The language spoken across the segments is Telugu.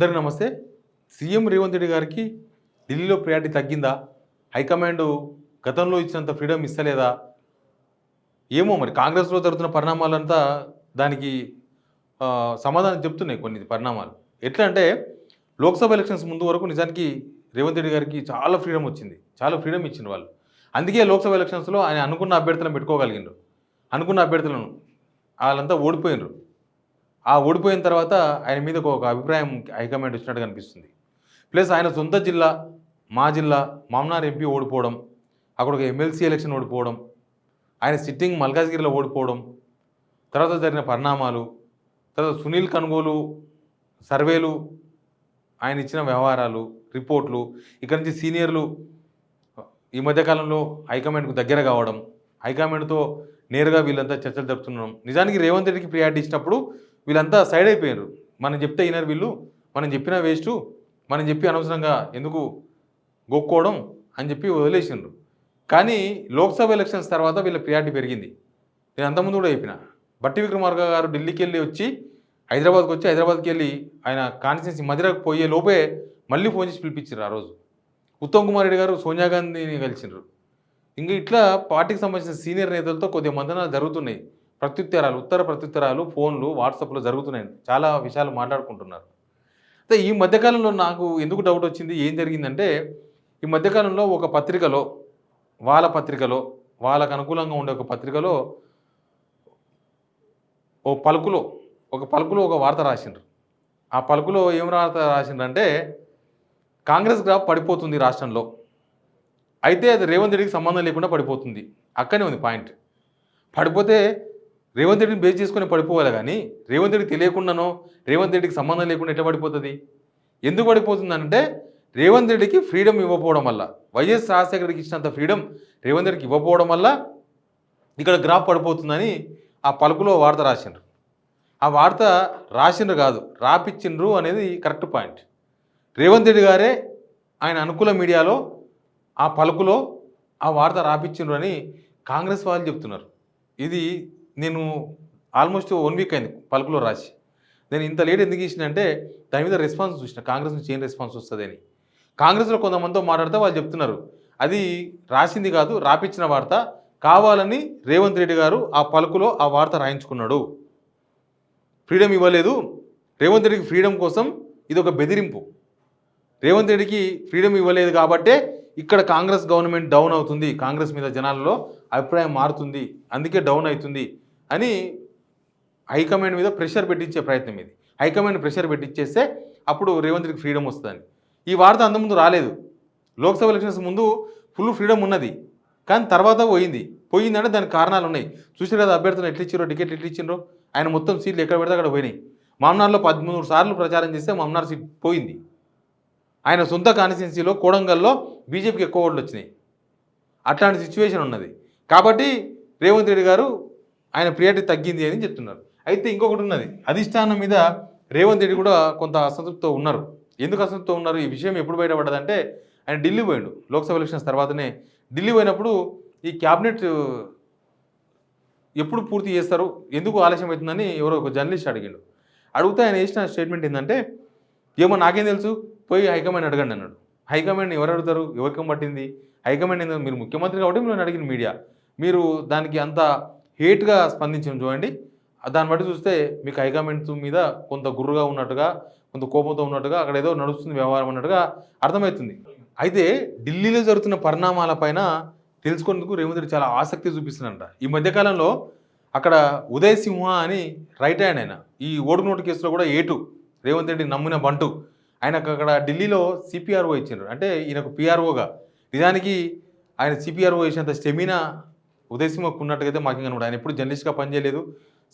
అందరికీ నమస్తే. సీఎం రేవంత్ రెడ్డి గారికి ఢిల్లీలో ప్రయారిటీ తగ్గిందా? హైకమాండ్ గతంలో ఇచ్చినంత ఫ్రీడమ్ ఇస్తలేదా? ఏమో మరి కాంగ్రెస్‌లో జరుగుతున్న పరిణామాలంతా దానికి సమాధానం చెప్తున్నాయి కొన్ని పరిణామాలు. ఎట్లా అంటే లోక్‌సభ ఎలక్షన్స్ ముందు వరకు నిజానికి రేవంత్ రెడ్డి గారికి చాలా ఫ్రీడమ్ వచ్చింది. చాలా ఫ్రీడమ్ ఇచ్చిండ్రు వాళ్ళు. అందుకే లోక్‌సభ ఎలక్షన్స్‌లో ఆయన అనుకున్న అభ్యర్థులను పెట్టుకోగలిగిండ్రు. అనుకున్న అభ్యర్థులను ఆళ్ళంతా ఓడిపోయిండ్రు. ఆ ఓడిపోయిన తర్వాత ఆయన మీద ఒక అభిప్రాయం హైకమాండ్ వచ్చినట్టుగా అనిపిస్తుంది. ప్లస్ ఆయన సొంత జిల్లా, మా జిల్లా, మామనార్ ఎంపీ ఓడిపోవడం, అక్కడ ఒక ఎమ్మెల్సీ ఎలక్షన్ ఓడిపోవడం, ఆయన సిట్టింగ్ మల్కాజ్గిరిలో ఓడిపోవడం, తర్వాత జరిగిన పరిణామాలు, తర్వాత సునీల్ కనుగోలు సర్వేలు, ఆయన ఇచ్చిన వ్యవహారాలు, రిపోర్ట్లు, ఇక్కడి నుంచి సీనియర్లు ఈ మధ్యకాలంలో హైకమాండ్‌కు దగ్గర కావడం, హైకమాండ్‌తో నేరుగా వీళ్ళంతా చర్చలు జరుపుతుండడం. నిజానికి రేవంత్ రెడ్డికి ప్రియారిటీ ఇచ్చినప్పుడు వీళ్ళంతా సైడ్ అయిపోయారు. మనం చెప్తే వినరు వీళ్ళు, మనం చెప్పినా వేస్టు, మనం చెప్పి అనవసరంగా ఎందుకు గొక్కోవడం అని చెప్పి వదిలేసిండ్రు. కానీ లోక్సభ ఎలక్షన్స్ తర్వాత వీళ్ళ ప్రియారిటీ పెరిగింది. నేను అంతకుముందు కూడా చెప్పిన. బట్టి విక్రమార్క గారు ఢిల్లీకి వెళ్ళి వచ్చి హైదరాబాద్కి వెళ్ళి ఆయన కాన్స్టిట్యున్సీ మధిరకు పోయే లోపే మళ్ళీ ఫోన్ చేసి పిలిపించారు ఆ రోజు. ఉత్తమ్ కుమార్ రెడ్డి గారు సోనియా గాంధీని కలిసిండ్రు. ఇంకా ఇట్లా పార్టీకి సంబంధించిన సీనియర్ నేతలతో కొద్దిగా మంతనాలు జరుగుతున్నాయి. ఉత్తర ప్రత్యుత్తరాలు, ఫోన్లు, వాట్సాప్‌లో జరుగుతున్నాయి. చాలా విషయాలు మాట్లాడుకుంటున్నారు. అయితే ఈ మధ్యకాలంలో నాకు ఎందుకు డౌట్ వచ్చింది, ఏం జరిగిందంటే ఈ మధ్యకాలంలో ఒక పత్రికలో, వాళ్ళకు అనుకూలంగా ఉండే ఒక పత్రికలో ఒక పలుకులో ఒక వార్త రాసిండ్రు. ఆ పలుకులో ఏం వార్త రాసిండ్రంటే కాంగ్రెస్ గ్రాఫ్ పడిపోతుంది రాష్ట్రంలో. అయితే అది రేవంత్ రెడ్డికి సంబంధం లేకుండా పడిపోతుంది. అక్కడనే ఉంది పాయింట్. పడిపోతే రేవంత్ రెడ్డిని బేస్ చేసుకొని పడిపోవాలి కానీ రేవంత్ రెడ్డికి తెలియకుండానో, రేవంత్ రెడ్డికి సంబంధం లేకుండా ఎట్లా పడిపోతుంది? ఎందుకు పడిపోతుందంటే రేవంత్ రెడ్డికి ఫ్రీడమ్ ఇవ్వకపోవడం వల్ల, వైఎస్ రాజశేఖర రెడ్డికి ఇచ్చినంత ఫ్రీడమ్ రేవంత్ రెడ్డికి ఇవ్వకపోవడం వల్ల ఇక్కడ గ్రాఫ్ పడిపోతుందని ఆ పలుకులో వార్త రాసిండ్రు. ఆ వార్త రాసిండ్రు కాదు, రాపిచ్చిండ్రు అనేది కరెక్ట్ పాయింట్. రేవంత్ రెడ్డి గారే ఆయన అనుకూల మీడియాలో ఆ పలుకులో ఆ వార్త రాపిచ్చిండ్రు అని కాంగ్రెస్ వాళ్ళు చెప్తున్నారు. ఇది నేను ఆల్మోస్ట్ 1 వీక్ అయింది పలుకులో రాసి. నేను ఇంత లేట్ ఎందుకు ఇచ్చినంటే దాని మీద రెస్పాన్స్ చూసిన, కాంగ్రెస్ నుంచి ఏం రెస్పాన్స్ వస్తుంది అని. కాంగ్రెస్లో కొంతమందితో మాట్లాడితే వాళ్ళు చెప్తున్నారు అది రాసింది కాదు, రాపిచ్చిన వార్త, కావాలని రేవంత్ రెడ్డి గారు ఆ పలుకులో ఆ వార్త రాయించుకున్నాడు, ఫ్రీడమ్ ఇవ్వలేదు. రేవంత్ రెడ్డికి ఫ్రీడమ్ కోసం ఇది ఒక బెదిరింపు. రేవంత్ రెడ్డికి ఫ్రీడమ్ ఇవ్వలేదు కాబట్టే ఇక్కడ కాంగ్రెస్ గవర్నమెంట్ డౌన్ అవుతుంది, కాంగ్రెస్ మీద జనాలలో అభిప్రాయం మారుతుంది, అందుకే డౌన్ అవుతుంది అని హైకమాండ్ మీద ప్రెషర్ పెట్టించే ప్రయత్నం ఇది. హైకమాండ్ ప్రెషర్ పెట్టించేస్తే అప్పుడు రేవంత్ రెడ్డికి ఫ్రీడమ్ వస్తుందని. ఈ వార్త అంతకుముందు రాలేదు. లోక్సభ ఎలక్షన్స్ ముందు ఫుల్ ఫ్రీడమ్ ఉన్నది, కానీ తర్వాత పోయిందంటే దానికి కారణాలు ఉన్నాయి. చూసారు కదా అభ్యర్థులు ఎట్లా ఇచ్చారో, టికెట్లు ఎట్లా ఇచ్చిండ్రో. ఆయన మొత్తం సీట్లు ఎక్కడ పెడితే అక్కడ పోయినాయి. మామనార్లో 13 సార్లు ప్రచారం చేస్తే మామనార్ సీట్ పోయింది. ఆయన సొంత కాన్స్టిట్యున్సీలో కోడంగల్లో బీజేపీకి ఎక్కువ ఓట్లు వచ్చినాయి. అట్లాంటి సిచ్యువేషన్ ఉన్నది కాబట్టి రేవంత్ రెడ్డి గారు ఆయన ప్రియారిటీ తగ్గింది అని చెప్తున్నారు. అయితే ఇంకొకటి ఉన్నది, అధిష్టానం మీద రేవంత్ రెడ్డి కూడా కొంత అసంతృప్తితో ఉన్నారు. ఎందుకు అసంతృప్తితో ఉన్నారు, ఈ విషయం ఎప్పుడు బయటపడ్డదంటే ఆయన ఢిల్లీ పోయిండు. లోక్సభ ఎలక్షన్స్ తర్వాతనే ఢిల్లీ పోయినప్పుడు ఈ క్యాబినెట్ ఎప్పుడు పూర్తి చేస్తారు, ఎందుకు ఆలస్యం అవుతుందని ఎవరో ఒక జర్నలిస్ట్ అడిగితే ఆయన చేసిన స్టేట్మెంట్ ఏంటంటే ఏమో నాకేం తెలుసు, పోయి హైకమాండ్ అడగండి అన్నాడు. హైకమాండ్ ఎవరు అడుగుతారు, ఎవరికం పట్టింది హైకమాండ్? ఏంటంటే మీరు ముఖ్యమంత్రి కాబట్టి మీరు అడిగిన మీడియా, మీరు దానికి అంత హేట్గా స్పందించడం చూడండి. దాన్ని బట్టి చూస్తే మీకు హైకమాండ్ మీద కొంత గుర్రుగా ఉన్నట్టుగా, కొంత కోపంతో ఉన్నట్టుగా, అక్కడ ఏదో నడుస్తుంది వ్యవహారం అన్నట్టుగా అర్థమవుతుంది. అయితే ఢిల్లీలో జరుగుతున్న పరిణామాలపైన తెలుసుకునేందుకు రేవంత్ రెడ్డి చాలా ఆసక్తి చూపిస్తున్నారంట. ఈ మధ్యకాలంలో అక్కడ ఉదయ్ సింహ అని రైట్ హ్యాండ్, ఆయన ఈ ఓటుకు నోటు కేసులో కూడా ఏటు రేవంత్ రెడ్డి నమ్మిన బంటు, ఆయనకు అక్కడ ఢిల్లీలో సిపిఆర్ఓ ఇచ్చిండ్రు. అంటే ఈయనకు పిఆర్ఓగా, నిజానికి ఆయన సిపిఆర్ఓ వేసినంత స్టెమినా ఉదయ్ సింహకు ఉన్నట్టుగైతే మాకు కనబడు. ఆయన ఎప్పుడు జర్నలిస్ట్గా పనిచేయలేదు.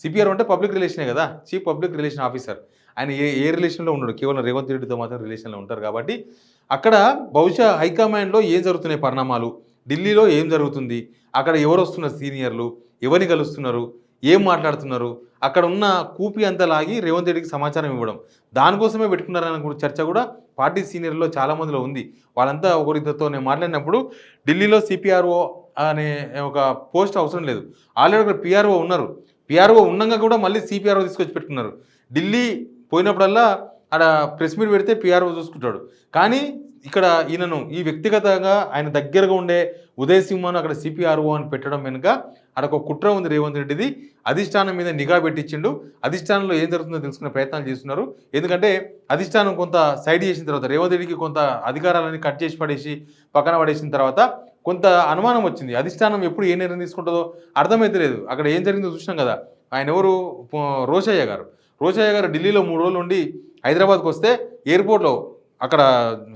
సిపిఆర్ఓ అంటే పబ్లిక్ రిలేషనే కదా, చీఫ్ పబ్లిక్ రిలేషన్ ఆఫీసర్. ఆయన ఏ రిలేషన్లో ఉన్నాడు, కేవలం రేవంత్ రెడ్డితో మాత్రం రిలేషన్లో ఉంటారు. కాబట్టి అక్కడ బహుశా హైకమాండ్లో ఏం జరుగుతున్నాయి పరిణామాలు, ఢిల్లీలో ఏం జరుగుతుంది, అక్కడ ఎవరు వస్తున్నారు సీనియర్లు, ఎవరిని కలుస్తున్నారు, ఏం మాట్లాడుతున్నారు, అక్కడ ఉన్న కూపి అంతా లాగి రేవంత్ రెడ్డికి సమాచారం ఇవ్వడం, దానికోసమే పెట్టుకున్నారన్న చర్చ కూడా పార్టీ సీనియర్లో చాలామందిలో ఉంది. వాళ్ళంతా ఒకరిద్దరితో నేను మాట్లాడినప్పుడు ఢిల్లీలో సిపిఆర్ఓ అనే ఒక పోస్ట్ అవసరం లేదు, ఆల్రెడీ ఒక పిఆర్ఓ ఉన్నారు. పిఆర్ఓ ఉండగా కూడా మళ్ళీ సిపిఆర్ఓ తీసుకొచ్చి పెట్టుకున్నారు. ఢిల్లీ పోయినప్పుడల్లా ఆడ ప్రెస్ మీట్ పెడితే పిఆర్ఓ చూసుకుంటాడు. కానీ ఇక్కడ ఈయనను ఈ వ్యక్తిగతంగా ఆయన దగ్గరగా ఉండే ఉదయ్ సింహను అక్కడ సిపిఆర్ఓ అని పెట్టడం వెనుక అక్కడ కుట్ర ఉంది రేవంత్ రెడ్డిది. అధిష్టానం మీద నిఘా పెట్టించిండు. అధిష్టానంలో ఏం జరుగుతుందో తెలుసుకునే ప్రయత్నాలు చేస్తున్నారు. ఎందుకంటే అధిష్టానం కొంత సైడ్ చేసిన తర్వాత రేవంత్ రెడ్డికి కొంత అధికారాలని కట్ చేసి పడేసి పక్కన పడేసిన తర్వాత కొంత అనుమానం వచ్చింది. అధిష్టానం ఎప్పుడు ఏ నిర్ణయం తీసుకుంటుందో అర్థమైతే లేదు. అక్కడ ఏం జరిగిందో చూసినాం కదా. ఆయన ఎవరు రోషయ్య గారు. రోషయ్య గారు ఢిల్లీలో 3 రోజులు ఉండి హైదరాబాద్కి వస్తే ఎయిర్పోర్ట్లో అక్కడ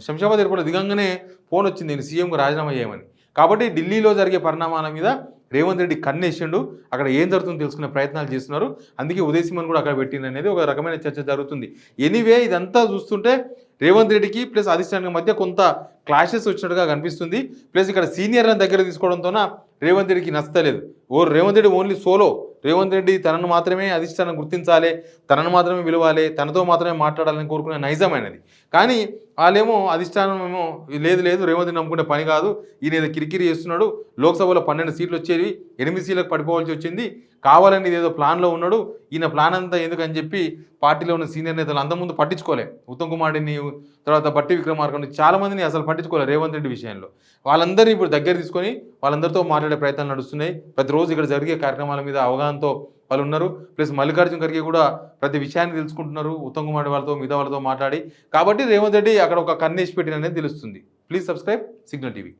శంషాబాద్ ఎయిర్పోర్ట్లో దిగంగానే ఫోన్ వచ్చింది నేను సీఎంకు రాజీనామా చేయమని. కాబట్టి ఢిల్లీలో జరిగే పరిణామాల మీద రేవంత్ రెడ్డి కన్నేసిండు. అక్కడ ఏం జరుగుతుందో తెలుసుకునే ప్రయత్నాలు చేస్తున్నారు. అందుకే ఉదయ్ సింహన్ కూడా అక్కడ పెట్టింది అనేది ఒక రకమైన చర్చ జరుగుతుంది. ఎనీవే ఇదంతా చూస్తుంటే రేవంత్ రెడ్డికి ప్లస్ అధిష్టానం మధ్య కొంత క్లాషెస్ వచ్చినట్టుగా కనిపిస్తుంది. ప్లస్ ఇక్కడ సీనియర్లను దగ్గర తీసుకోవడంతోన రేవంత్ రెడ్డికి నచ్చలేదు. Revanth Reddy only solo. రేవంత్ రెడ్డి తనను మాత్రమే అధిష్టానం గుర్తించాలి, తనను మాత్రమే పిలవాలి, తనతో మాత్రమే మాట్లాడాలని కోరుకునే నైజమైనది. కానీ వాళ్ళేమో అధిష్టానం ఏమో లేదు లేదు రేవంత్ రెడ్డి నమ్ముకునే పని కాదు, ఈయన ఏదో కిరికిరి చేస్తున్నాడు, లోక్సభలో 12 సీట్లు వచ్చేవి 8 సీట్లకు పడిపోవాల్సి వచ్చింది, కావాలని ఇదేదో ప్లాన్లో ఉన్నాడు, ఈయన ప్లాన్ అంతా ఎందుకని చెప్పి పార్టీలో ఉన్న సీనియర్ నేతలు అంతకుముందు పట్టించుకోలే. ఉత్తమ్ కుమార్ రెడ్డిని తర్వాత బట్టి విక్రమార్కని చాలా మందిని అసలు పట్టించుకోలే రేవంత్ రెడ్డి విషయంలో. వాళ్ళందరినీ ఇప్పుడు దగ్గర తీసుకొని వాళ్ళందరితో మాట్లాడే ప్రయత్నాలు నడుస్తున్నాయి. ప్రతిరోజు ఇక్కడ జరిగే కార్యక్రమాల మీద అవగాహనతో వాళ్ళు ఉన్నారు. ప్లస్ మల్లికార్జున ఖర్గే కూడా ప్రతి విషయాన్ని తెలుసుకుంటున్నారు ఉత్తమ్ కుమార్ రెడ్డి వాళ్ళతో మిగతా వాళ్ళతో మాట్లాడి. కాబట్టి రేవంత్ రెడ్డి అక్కడ ఒక కన్నేసి పెట్టిన అనేది తెలుస్తుంది. Please subscribe signal TV.